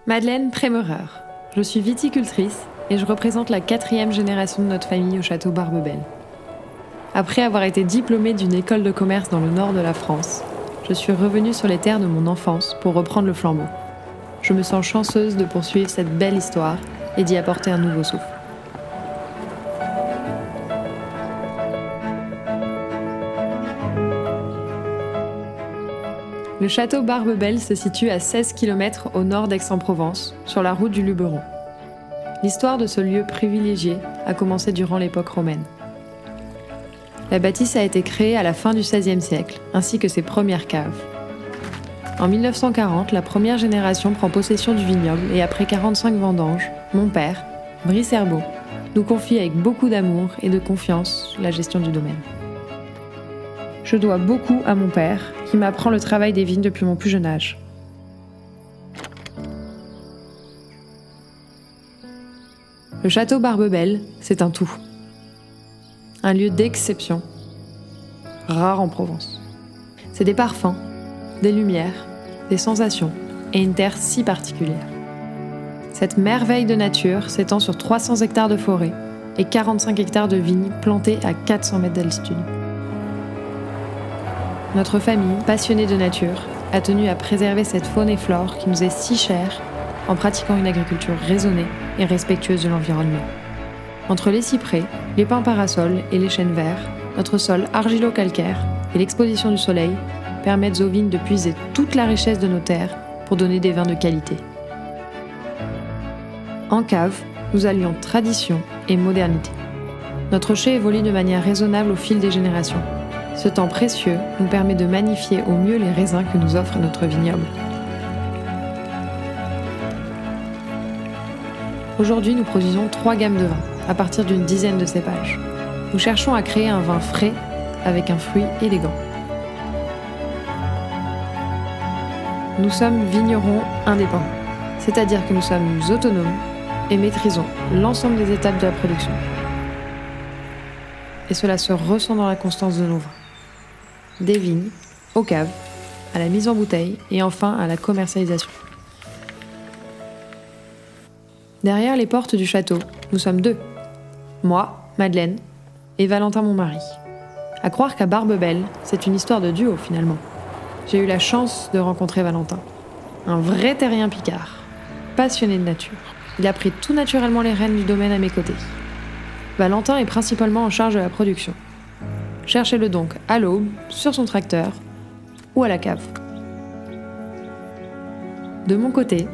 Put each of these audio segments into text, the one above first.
Madeleine Prémerer. Je suis viticultrice et je représente la 4e génération de notre famille au château Barbebelle. Après avoir été diplômée d'une école de commerce dans le nord de la France, je suis revenue sur les terres de mon enfance pour reprendre le flambeau. Je me sens chanceuse de poursuivre cette belle histoire et d'y apporter un nouveau souffle. Le château Barbebelle se situe à 16 km au nord d'Aix-en-Provence, sur la route du Luberon. L'histoire de ce lieu privilégié a commencé durant l'époque romaine. La bâtisse a été créée à la fin du XVIe siècle, ainsi que ses premières caves. En 1940, la première génération prend possession du vignoble et après 45 vendanges, mon père, Brice Herbeau, nous confie avec beaucoup d'amour et de confiance la gestion du domaine. Je dois beaucoup à mon père, qui m'apprend le travail des vignes depuis mon plus jeune âge. Le château Barbebelle, c'est un tout. Un lieu d'exception, rare en Provence. C'est des parfums, des lumières, des sensations et une terre si particulière. Cette merveille de nature s'étend sur 300 hectares de forêt et 45 hectares de vignes plantées à 400 mètres d'altitude. Notre famille, passionnée de nature, a tenu à préserver cette faune et flore qui nous est si chère en pratiquant une agriculture raisonnée et respectueuse de l'environnement. Entre les cyprès, les pins parasols et les chênes verts, notre sol argilo-calcaire et l'exposition du soleil permettent aux vignes de puiser toute la richesse de nos terres pour donner des vins de qualité. En cave, nous allions tradition et modernité. Notre chai évolue de manière raisonnable au fil des générations. Ce temps précieux nous permet de magnifier au mieux les raisins que nous offre notre vignoble. Aujourd'hui, nous produisons 3 gammes de vins, à partir d'une dizaine de cépages. Nous cherchons à créer un vin frais, avec un fruit élégant. Nous sommes vignerons indépendants, c'est-à-dire que nous sommes autonomes et maîtrisons l'ensemble des étapes de la production. Et cela se ressent dans la constance de nos vins. Des vignes, aux caves, à la mise en bouteille et enfin à la commercialisation. Derrière les portes du château, nous sommes 2. Moi, Madeleine, et Valentin mon mari. À croire qu'à Barbebelle, c'est une histoire de duo finalement. J'ai eu la chance de rencontrer Valentin. Un vrai terrien picard, passionné de nature. Il a pris tout naturellement les rênes du domaine à mes côtés. Valentin est principalement en charge de la production. Cherchez-le donc à l'aube, sur son tracteur ou à la cave. De mon côté,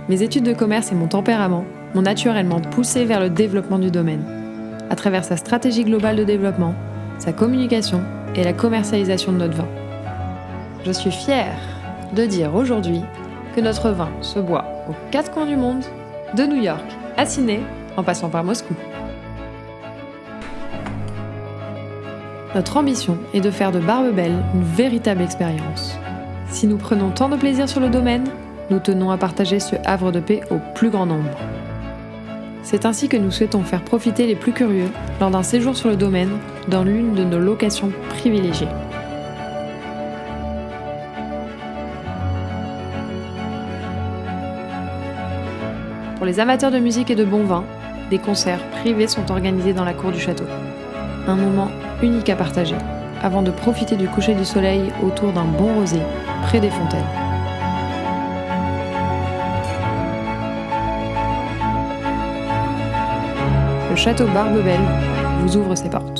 mes études de commerce et mon tempérament m'ont naturellement poussé vers le développement du domaine, à travers sa stratégie globale de développement, sa communication et la commercialisation de notre vin. Je suis fière de dire aujourd'hui que notre vin se boit aux 4 coins du monde, de New York à Sydney, en passant par Moscou. Notre ambition est de faire de Barbebelle une véritable expérience. Si nous prenons tant de plaisir sur le domaine, nous tenons à partager ce havre de paix au plus grand nombre. C'est ainsi que nous souhaitons faire profiter les plus curieux lors d'un séjour sur le domaine dans l'une de nos locations privilégiées. Pour les amateurs de musique et de bon vin, des concerts privés sont organisés dans la cour du château. Un moment unique à partager, avant de profiter du coucher du soleil autour d'un bon rosé, près des fontaines. Le château Barbebelle vous ouvre ses portes.